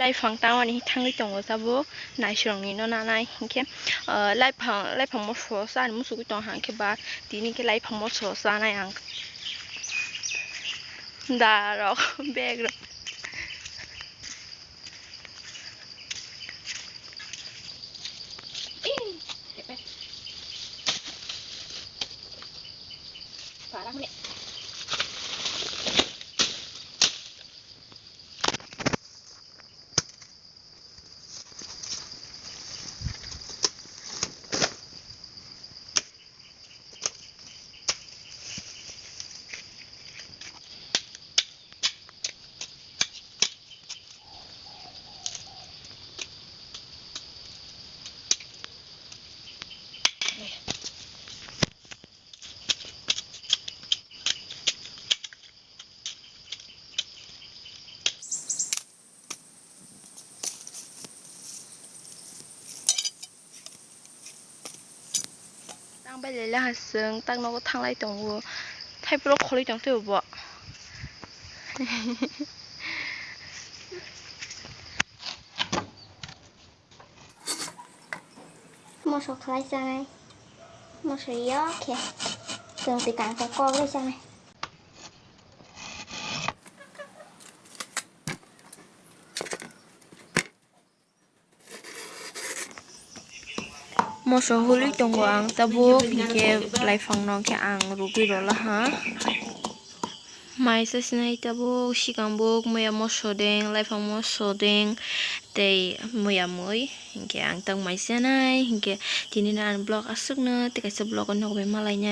लाइफां तावानि थांङै दङ जाबो नायसरंनि न नानाय हिंखे लाइफां मोसौ जानो मोसौ दं हांखे बा दिनिखे लाइफां मोसौ जानाय आं दार bag tăng bây giờ là hạt sương tăng nó có thang lại tổng vừa thay broccoli tổng tiêu bộ một số khai ra này một số gió kìa thường thì càng phải co lên ra này một số huli trong quang tabu cái lại phòng nó cái ang rugi rồi là ha mai sẽ xin tabu sigang buk maya một số đen lại phòng một số đen để maya mới cái ang tăng mai sẽ này cái tin nên blog asuk nữa thì cái blog nó có bên malay nha